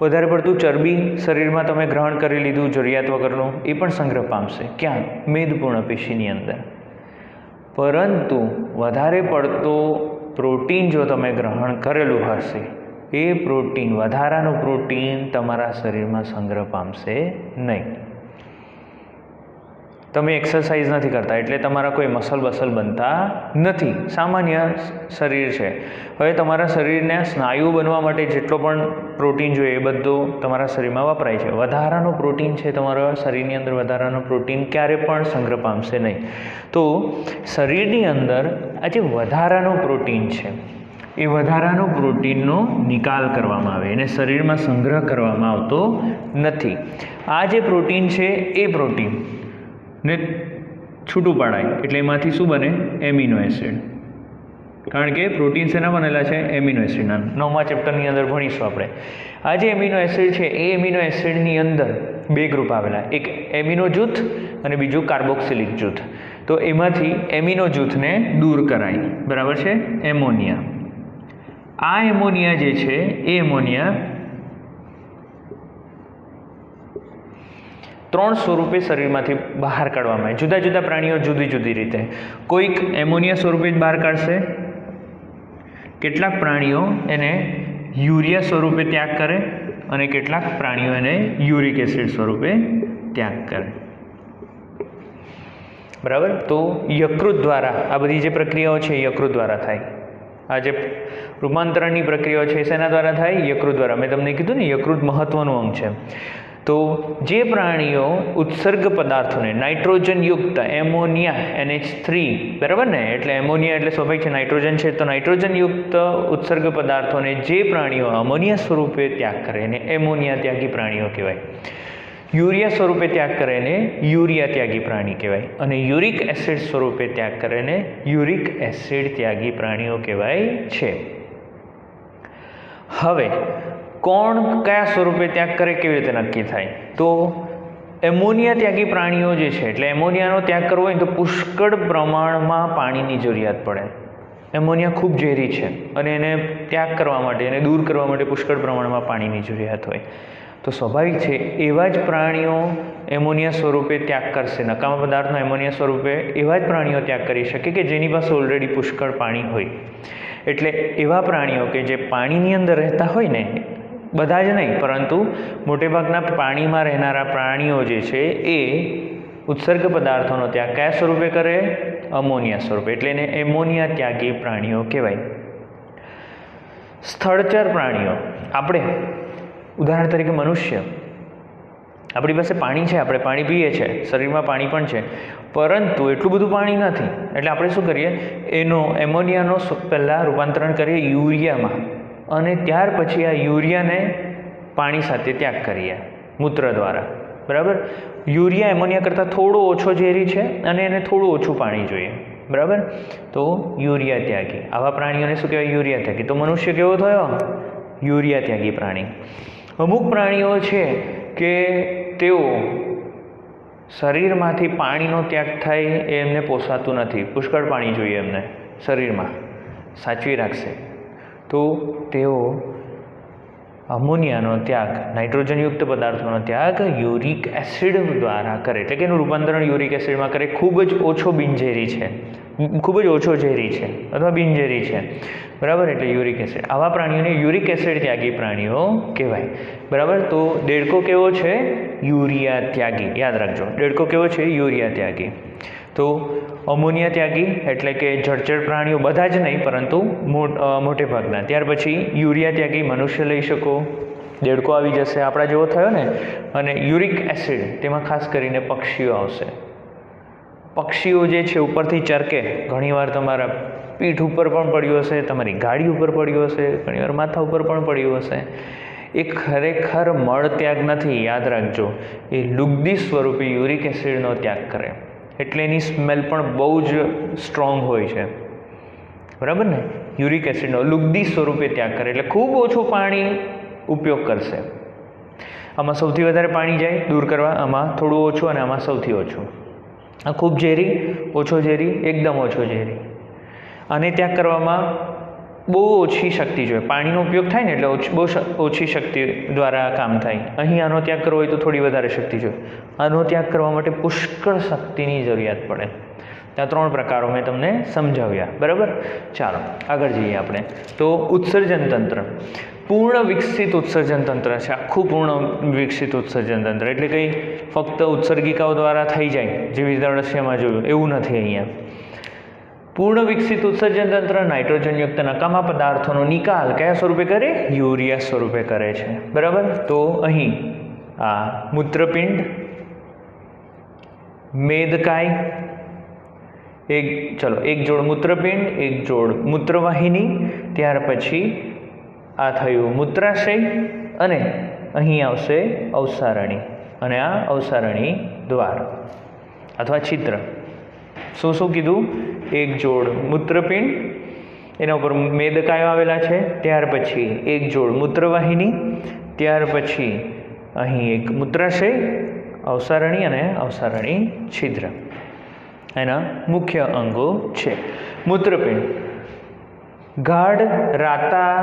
વધારે પડતું ચરબી શરીરમાં તમે ગ્રહણ કરી લીધું જરૂરિયાત વગરનું, એ પણ સંગ્રહ પામશે. ક્યાં? મેદપૂર્ણ પેશીની અંદર. પરંતુ વધારે પડતો પ્રોટીન જો તમે ગ્રહણ કરેલું હશે, એ પ્રોટીન, વધારાનું પ્રોટીન તમારા શરીરમાં સંગ્રહ પામશે નહીં. તમે એક્સરસાઇઝ નથી કરતા એટલે તમારા કોઈ મસલ બનતા નથી, સામાન્ય શરીર છે. હવે તમારા શરીરને સ્નાયુ બનવા માટે જેટલો પણ પ્રોટીન જોઈએ એ બધું તમારા શરીરમાં વપરાય છે. વધારાનું પ્રોટીન છે તમારા શરીરની અંદર, વધારાનું પ્રોટીન ક્યારે પણ સંગ્રહ પામશે નહીં. તો શરીરની અંદર આ જે વધારાનું પ્રોટીન છે, એ વધારાનું પ્રોટીનનો નિકાલ કરવામાં આવે, એને શરીરમાં સંગ્રહ કરવામાં આવતો નથી. આ જે પ્રોટીન છે એ પ્રોટીન ને છૂટું પાડાય એટલે એમાંથી શું બને? Amino acid. કારણ કે પ્રોટીન શેના બનેલા છે? એમિનો એસિડના. 9મા ચેપ્ટરની અંદર ભણીશું આપણે. આ જે એમિનો એસિડ છે એ એમિનો એસિડની અંદર બે ગ્રુપ આવેલા, એક એમિનો જૂથ અને બીજું કાર્બોક્સિલિક જૂથ. તો એમાંથી એમિનો જૂથને દૂર કરાય, બરાબર છે, એમોનિયા. આ એમોનિયા જે છે એ એમોનિયા 3 સ્વરૂપે શરીરમાંથી બહાર કાઢવામાં આવે. જુદા જુદા પ્રાણીઓ જુદી જુદી રીતે. કોઈક એમોનિયા સ્વરૂપે જ બહાર કાઢશે, કેટલાક પ્રાણીઓ એને યુરિયા સ્વરૂપે ત્યાગ કરે અને કેટલાક પ્રાણીઓ એને યુરિક એસિડ સ્વરૂપે ત્યાગ કરે, બરાબર. તો યકૃત દ્વારા આ બધી જે પ્રક્રિયાઓ છે યકૃત દ્વારા થાય. આ જે રૂપાંતરણની પ્રક્રિયાઓ છે શેના દ્વારા થાય? યકૃત દ્વારા. મેં તમને કીધું ને યકૃત મહત્વનું અંગ છે. તો જે પ્રાણીઓ ઉત્સર્ગ પદાર્થોને નાઇટ્રોજનયુક્ત એમોનિયા NH3, બરાબર ને, એટલે એમોનિયા એટલે સ્વાભાવિક છે નાઇટ્રોજન છે, તો નાઇટ્રોજનયુક્ત ઉત્સર્ગ પદાર્થોને જે પ્રાણીઓ અમોનિયા સ્વરૂપે ત્યાગ કરે ને એમોનિયા ત્યાગી પ્રાણીઓ કહેવાય. યુરિયા સ્વરૂપે ત્યાગ કરે ને યુરિયા ત્યાગી પ્રાણી કહેવાય. અને યુરિક એસિડ સ્વરૂપે ત્યાગ કરે ને યુરિક એસિડ ત્યાગી પ્રાણીઓ કહેવાય છે. હવે કોણ કયા સ્વરૂપે ત્યાગ કરે કેવી રીતે નક્કી થાય? તો એમોનિયા ત્યાગી પ્રાણીઓ જે છે, એટલે એમોનિયાનો ત્યાગ કરવો હોય તો પુષ્કળ પ્રમાણમાં પાણીની જરૂરિયાત પડે. એમોનિયા ખૂબ ઝેરી છે અને એને ત્યાગ કરવા માટે, એને દૂર કરવા માટે પુષ્કળ પ્રમાણમાં પાણીની જરૂરિયાત હોય. તો સ્વાભાવિક છે એવા જ પ્રાણીઓ એમોનિયા સ્વરૂપે ત્યાગ કરશે. નકામા પદાર્થનો એમોનિયા સ્વરૂપે એવા જ પ્રાણીઓ ત્યાગ કરી શકે કે જેની પાસે ઓલરેડી પુષ્કળ પાણી હોય. એટલે એવા પ્રાણીઓ કે જે પાણીની અંદર રહેતા હોય ને, બધા જ નહીં પરંતુ મોટેભાગના પાણીમાં રહેનારા પ્રાણીઓ જે છે એ ઉત્સર્ગ પદાર્થોનો ત્યાગ કયા સ્વરૂપે કરે? અમોનિયા સ્વરૂપે. એટલે એને એમોનિયા ત્યાગી પ્રાણીઓ કહેવાય. સ્થળચર પ્રાણીઓ, આપણે ઉદાહરણ તરીકે મનુષ્ય, આપણી પાસે પાણી છે, આપણે પાણી પીએ છીએ, શરીરમાં પાણી પણ છે, પરંતુ એટલું બધું પાણી નથી. એટલે આપણે શું કરીએ? એનો એમોનિયાનો પહેલાં રૂપાંતરણ કરીએ યુરિયામાં અને ત્યાર પછી આ યુરિયાને પાણી સાથે ત્યાગ કરીએ મૂત્ર દ્વારા, બરાબર. યુરિયા એમોનિયા કરતાં થોડો ઓછો ઝેરી છે અને એને થોડું ઓછું પાણી જોઈએ, બરાબર. તો યુરિયા ત્યાગી, આવા પ્રાણીઓને શું કહેવાય? યુરિયા ત્યાગી. તો મનુષ્ય કેવો થયો? યુરિયા ત્યાગી પ્રાણી. અમુક પ્રાણીઓ છે કે તેઓ શરીરમાંથી પાણીનો ત્યાગ થાય એ એમને પોસાતું નથી, પુષ્કળ પાણી જોઈએ એમને શરીરમાં, સાચવી રાખશે. તો તેઓ અમોનિયાનો ત્યાગ, નાઇટ્રોજનયુક્ત પદાર્થોનો ત્યાગ યુરિક એસિડ દ્વારા કરે. એટલે કે એનું રૂપાંતરણ યુરિક એસિડમાં કરે. ખૂબ જ ઓછો બિનઝેરી છે, ખૂબ જ ઓછો ઝેરી છે અથવા બિનઝેરી છે, બરાબર. એટલે યુરિક એસિડ. આવા પ્રાણીઓને યુરિક એસિડ ત્યાગી પ્રાણીઓ કહેવાય, બરાબર. તો દેડકો કેવો છે? યુરિયા ત્યાગી. યાદ રાખજો, દેડકો કેવો છે? યુરિયા ત્યાગી. તો અમોનિયા ત્યાગી એટલે કે જળચર પ્રાણીઓ, બધા જ નહીં પરંતુ મોટે ભાગના. ત્યાર પછી યુરિયા ત્યાગી મનુષ્ય લઈ શકો, દેડકો આવી જશે આપણા જેવો થયો ને. અને યુરિક એસિડ તેમાં ખાસ કરીને પક્ષીઓ આવશે. પક્ષીઓ જે છે ઉપરથી ચરકે, ઘણીવાર તમારા પીઠ ઉપર પણ પડ્યું હશે, તમારી ગાડી ઉપર પડ્યું હશે, ઘણીવાર માથા ઉપર પણ પડ્યું હશે. એ ખરેખર મળ ત્યાગ નથી, યાદ રાખજો. એ લુગદી સ્વરૂપે યુરિક એસિડનો ત્યાગ કરે. એટલે એની સ્મેલ પણ બહુ જ સ્ટ્રોંગ હોય છે, બરાબર ને. યુરિક એસિડનો લુગદી સ્વરૂપે ત્યાગ કરે એટલે ખૂબ ઓછું પાણી ઉપયોગ કરશે. આમાં સૌથી વધારે પાણી જાય દૂર કરવા, આમાં થોડું ઓછું અને આમાં સૌથી ઓછું. આ ખૂબ ઝેરી, ઓછો ઝેરી, એકદમ ઓછો ઝેરી. આને ત્યાગ કરવામાં બહુ ઓછી શક્તિ જોઈએ. પાણીનો ઉપયોગ થાય ને એટલે બહુ ઓછી શક્તિ દ્વારા કામ થાય. અહીં આનો ત્યાગ કરવો હોય તો થોડી વધારે શક્તિ જોઈએ. આનો ત્યાગ કરવા માટે પુષ્કળ શક્તિની જરૂરિયાત પડે. ત્યાં 3 પ્રકારો મેં તમને સમજાવ્યા, બરાબર. ચાલો આગળ જઈએ આપણે. તો ઉત્સર્જન તંત્ર, પૂર્ણ વિકસિત ઉત્સર્જન તંત્ર છે. આખું પૂર્ણ વિકસિત ઉત્સર્જન તંત્ર એટલે કંઈ ફક્ત ઉત્સર્ગિકાઓ દ્વારા થઈ જાય જેવી રીતે અળસિયામાં જોયું એવું નથી. અહીંયા પૂર્ણ વિકસિત ઉત્સર્જન તંત્ર નાઇટ્રોજનયુક્ત નકામા પદાર્થોનો નિકાલ કયા સ્વરૂપે કરે? યુરિયા સ્વરૂપે કરે છે, બરાબર. તો અહીં આ મૂત્રપિંડ, મેદકાય, એક જોડ મૂત્રપિંડ, એક જોડ મૂત્રવાહિની, ત્યાર પછી આ થયું મૂત્રાશય અને અહીં આવશે અવસારણી અને આ અવસારણી દ્વાર અથવા છિદ્ર. શું શું કીધું? એક જોડ મૂત્રપિંડ, એના ઉપર મેદકાયો આવેલા છે, ત્યાર પછી એક જોડ મૂત્રવાહિની, ત્યાર પછી અહીં એક મૂત્રાશય, અવસારણી અને અવસારણી છિદ્ર. એના મુખ્ય અંગો છે. મૂત્રપિંડ ગાઢ રાતા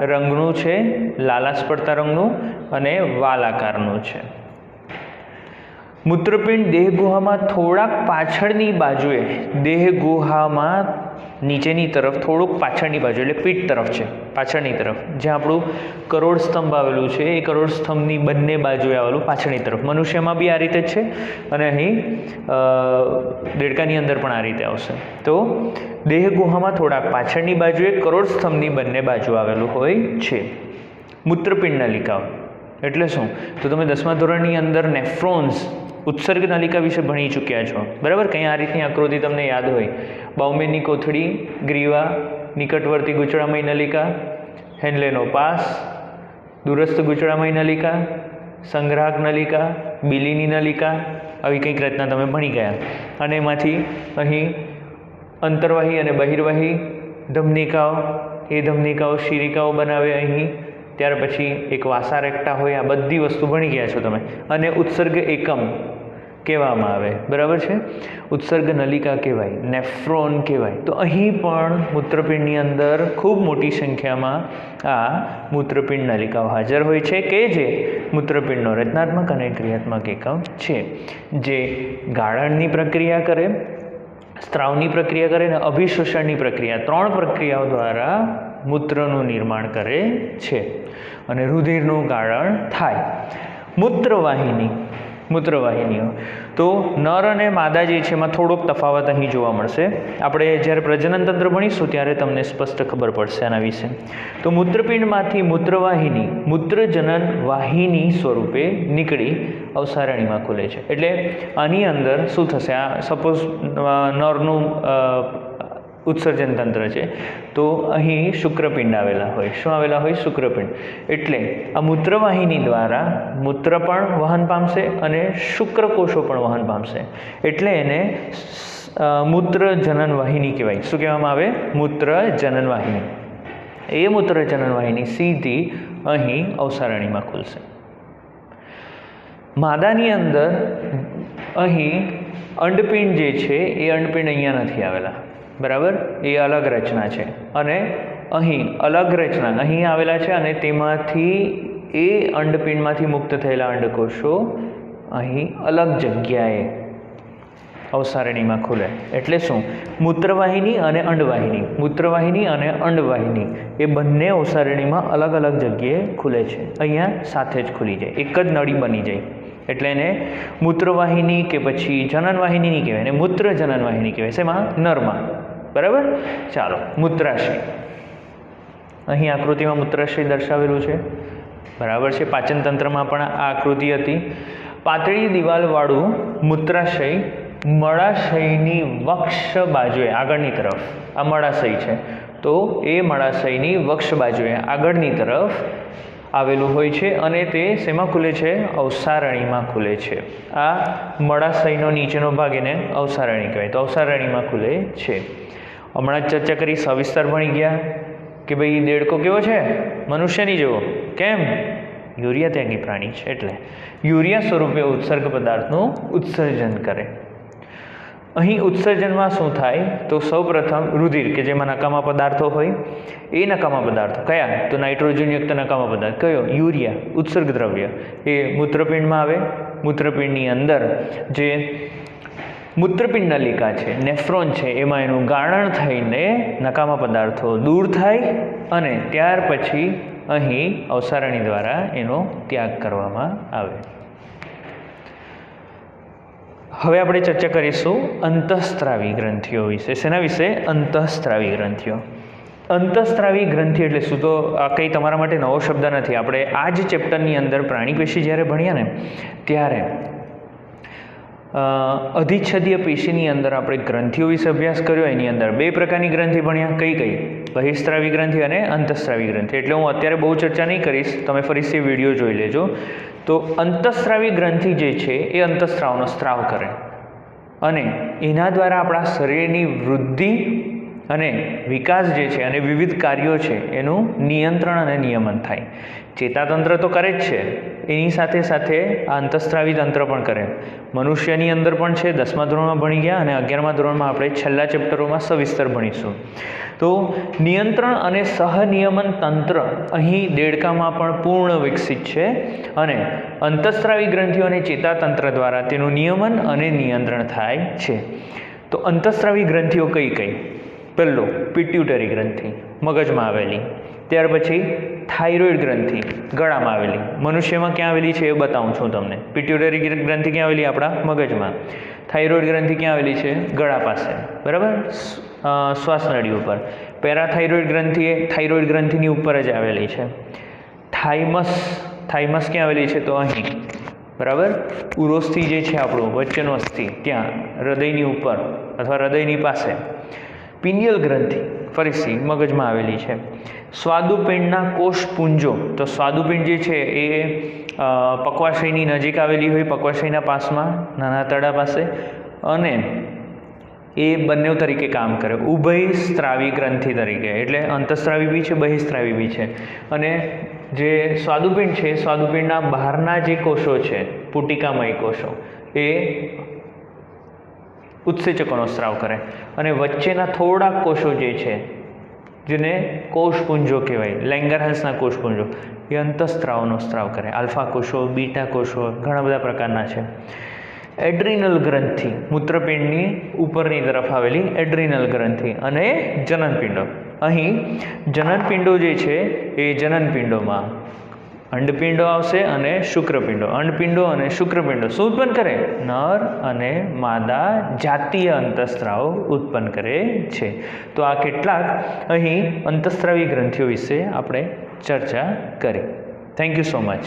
રંગનું છે, લાલાશ પડતા રંગનું અને વાલ આકારનું છે. મૂત્રપિંડ દેહગુહામાં થોડાક પાછળની બાજુએ, દેહગુહામાં નીચેની તરફ થોડુંક પાછળની બાજુ એટલે પીઠ તરફ છે, પાછળની તરફ જ્યાં આપણું કરોડ સ્તંભ આવેલું છે એ કરોડ સ્તંભની બંને બાજુએ આવેલું પાછળની તરફ. મનુષ્યમાં બી આ રીતે જ છે અને અહીં દેડકાની અંદર પણ આ રીતે આવશે. તો દેહગુહામાં થોડાક પાછળની બાજુએ કરોડ સ્તંભની બંને બાજુ આવેલું હોય છે. મૂત્રપિંડ નલિકાઓ એટલે શું? તો તમે 10મા ધોરણની અંદર નેફ્રોન્સ ઉત્સર્ગ નલિકા વિશે ભણી ચૂક્યા છો, બરાબર? કંઈ આ રીતની આકૃતિ તમને યાદ હોય. બાઉમેનની કોથળી, ગ્રીવા, નિકટવર્તી ગૂંચળામય નલિકા, હેન્લેનો પાસ, દૂરસ્થ ગૂંચળામય નલિકા, સંગ્રાહક નલિકા, બિલીની નલિકા, આવી કંઈક રચના તમે ભણી ગયા. અને એમાંથી અહીં અંતર્વાહી અને બહિર્વાહી ધમનિકાઓ, એ ધમનિકાઓ શિરિકાઓ બનાવે અહીં. ત્યાર પછી એક વાસા રેક્ટા હોય. આ બધી વસ્તુ ભણી ગયા છો તમે. અને ઉત્સર્ગ એકમ કહેવામાં આવે, બરાબર છે? ઉત્સર્ગ નલિકા કહેવાય, નેફ્રોન કહેવાય. તો અહીં પણ મૂત્રપિંડની અંદર ખૂબ મોટી સંખ્યામાં આ મૂત્રપિંડ નલિકાઓ હાજર હોય છે કે જે મૂત્રપિંડનો રચનાત્મક અને ક્રિયાત્મક એકમ છે, જે ગાળણની પ્રક્રિયા કરે, સ્ત્રાવની પ્રક્રિયા કરે અને અભિશોષણની પ્રક્રિયા, 3 પ્રક્રિયાઓ દ્વારા મૂત્રનું નિર્માણ કરે છે અને રુધિરનું ગાળણ થાય. મૂત્રવાહિનીઓ તો નર અને માદા જે છે એમાં થોડોક તફાવત અહીં જોવા મળશે. આપણે જ્યારે પ્રજનન તંત્ર ભણીશું ત્યારે તમને સ્પષ્ટ ખબર પડશે આના વિશે. તો મૂત્રપિંડમાંથી મૂત્રવાહિની મૂત્રજનન વાહિની સ્વરૂપે નીકળી અવસારણીમાં ખુલે છે. એટલે આની અંદર શું થશે? આ સપોઝ નરનું ઉત્સર્જન તંત્ર છે, તો અહીં શુક્રપિંડ આવેલા હોય. શું આવેલા હોય? શુક્રપિંડ. એટલે આ મૂત્રવાહિની દ્વારા મૂત્ર પણ વહન પામશે અને શુક્રકોષો પણ વહન પામશે. એટલે એને મૂત્રજનન વાહિની કહેવાય. શું કહેવામાં આવે? મૂત્રજનન વાહિની. એ મૂત્રજનન વાહિની સીધી અહીં અવસારણીમાં ખુલશે. માદાની અંદર અહીં અંડપિંડ જે છે એ અંડપિંડ અહીંયા નથી આવેલા, બરાબર? એ અલગ રચના છે. અને અહીં અલગ રચના અહીં આવેલા છે અને તેમાંથી એ અંડપિંડમાંથી મુક્ત થયેલા અંડકોષો અહીં અલગ જગ્યાએ અવસારણીમાં ખુલે. એટલે શું? મૂત્રવાહિની અને અંડવાહિની એ બંને અવસારણીમાં અલગ અલગ જગ્યાએ ખુલે છે. અહીંયા સાથે જ ખુલી જાય, એક જ નળી બની જાય. એટલે એને મૂત્રવાહિની કે પછી જનનવાહિની નહીં કહેવાય, એને મૂત્રજનનવાહિની કહેવાય. શેમાં? નરમાં, બરાબર? ચાલો, મૂત્રાશય. અહીં આકૃતિમાં મૂત્રાશય દર્શાવેલું છે, બરાબર છે? પાચન તંત્રમાં પણ આ આકૃતિ હતી. પાતળી દિવાલવાળું મૂત્રાશય મળાશયની વક્ષ બાજુએ આગળની તરફ, આ મળાશય છે, તો એ મળાશયની વક્ષ બાજુએ આગળની તરફ આવેલું હોય છે અને તે શેમાં ખુલે છે? અવસારણીમાં ખુલે છે. આ મળાશયનો નીચેનો ભાગ એને અવસારણી કહેવાય. તો અવસારણીમાં ખુલે છે. હમણાં જ ચર્ચા કરી, સવિસ્તાર ભણી ગયા કે ભાઈ દેડકો કેવો છે? મનુષ્યની જેવો. કેમ? યુરિયા ત્યાગી પ્રાણી છે, એટલે યુરિયા સ્વરૂપે ઉત્સર્ગ પદાર્થનું ઉત્સર્જન કરે. અહીં ઉત્સર્જનમાં શું થાય? તો સૌપ્રથમ રુધિર કે જેમાં નકામા પદાર્થો હોય, એ નકામા પદાર્થો કયા? તો નાઇટ્રોજનયુક્ત નકામા પદાર્થ કયો? યુરિયા, ઉત્સર્ગ દ્રવ્ય. એ મૂત્રપિંડમાં આવે. મૂત્રપિંડની અંદર જે મૂત્રપિંડ નલિકા છે, નેફ્રોન છે, એમાં એનું ગાળણ થઈને નકામા પદાર્થો દૂર થાય અને ત્યાર પછી અહીં અવસારણી દ્વારા એનો ત્યાગ કરવામાં આવે. હવે આપણે ચર્ચા કરીશું અંતઃસ્ત્રાવી ગ્રંથિઓ વિશે. શેના વિશે? અંતઃસ્ત્રાવી ગ્રંથિઓ. અંતઃસ્ત્રાવી ગ્રંથિ એટલે શું? તો આ કંઈ તમારા માટે નવો શબ્દ નથી. આપણે આ જ ચેપ્ટરની અંદર પ્રાણીપેશી જ્યારે ભણ્યા ને ત્યારે અધિચ્છદીય પેશીની અંદર આપણે ગ્રંથિઓ વિશે અભ્યાસ કર્યો. એની અંદર 2 પ્રકારની ગ્રંથિ ભણ્યા. કઈ? બહિસ્ત્રાવી ગ્રંથિ અને અંતઃસ્ત્રાવી ગ્રંથિ. એટલે હું અત્યારે બહુ ચર્ચા નહીં કરીશ, તમે ફરીથી વિડીયો જોઈ લેજો. તો અંતઃસ્ત્રાવી ગ્રંથિ જે છે એ અંતઃસ્ત્રાવનો સ્ત્રાવ કરે અને એના દ્વારા આપણા શરીરની વૃદ્ધિ અને વિકાસ જે છે અને વિવિધ કાર્યો છે એનું નિયંત્રણ અને નિયમન થાય. ચેતાતંત્ર તો કરે જ છે, એની સાથે સાથે આ અંતઃસ્ત્રાવી તંત્ર પણ કરે. મનુષ્યની અંદર પણ છે, 10મા ધોરણમાં ભણી ગયા અને 11મા ધોરણમાં આપણે છેલ્લા ચેપ્ટરોમાં સવિસ્તર ભણીશું. તો નિયંત્રણ અને સહનિયમન તંત્ર અહીં દેડકામાં પણ પૂર્ણ વિકસિત છે અને અંતઃસ્ત્રાવી ગ્રંથિઓ અને ચેતાતંત્ર દ્વારા તેનું નિયમન અને નિયંત્રણ થાય છે. તો અંતઃસ્ત્રાવી ગ્રંથિઓ કઈ કઈ? પહેલું પિટ્યુટરી ગ્રંથિ, મગજમાં આવેલી. ત્યાર પછી થાઇરોઇડ ગ્રંથિ, ગળામાં આવેલી. મનુષ્યમાં ક્યાં આવેલી છે એ બતાવું છું તમને. પિટ્યુટરી ગ્રંથિ ક્યાં આવેલી? આપણા મગજમાં. થાઇરોઇડ ગ્રંથિ ક્યાં આવેલી છે? ગળા પાસે, બરાબર, શ્વાસનળી ઉપર. પેરાથાઇરોઇડ ગ્રંથિ એ થાઇરોઇડ ગ્રંથિની ઉપર જ આવેલી છે. થાઇમસ ક્યાં આવેલી છે? તો અહીં, બરાબર. ઉરોસ્થિ જે છે આપણું વચ્ચેનો અસ્થિ ત્યાં હૃદયની ઉપર અથવા હૃદયની પાસે. પિનિયલ ગ્રંથિ ફરીથી મગજમાં આવેલી છે. સ્વાદુપિંડના કોષપુંજો, તો સ્વાદુપિંડ જે છે એ પક્વાશયની નજીક આવેલી હોય, પક્વાશયના પાસમાં, નાના આંતરડા પાસે, અને એ બંને તરીકે કામ કરે. ઉભયસ્ત્રાવી ગ્રંથિ તરીકે, એટલે અંતઃસ્ત્રાવી બી છે, બહિસ્ત્રાવી બી છે. અને જે સ્વાદુપિંડ છે, સ્વાદુપિંડના બહારના જે કોષો છે, પુટિકામય કોષો, એ ઉત્સેચકોનો સ્ત્રાવ કરે. અને વચ્ચેના થોડાક કોષો જે છે જેને કોષપુંજો કહેવાય, લેંગરહાન્સના કોષપુંજો, એ અંતઃસ્ત્રાવનો સ્ત્રાવ કરે. આલ્ફા કોષો, બીટા કોષો, ઘણા બધા પ્રકારના છે. એડ્રિનલ ગ્રંથિ, મૂત્રપિંડની ઉપરની તરફ આવેલી એડ્રિનલ ગ્રંથિ. અને જનનપિંડો. અહીં જનનપિંડો જે છે એ જનનપિંડોમાં અંડપિંડો આવશે અને શુક્રપિંડો. અંડપિંડો અને શુક્રપિંડો શું ઉત્પન્ન કરે? નર અને માદા જાતીય અંતઃસ્ત્રાવ ઉત્પન્ન કરે છે. તો આ કેટલાક અહીં અંતઃસ્ત્રાવી ગ્રંથિઓ વિશે આપણે ચર્ચા કરી. Thank you so much.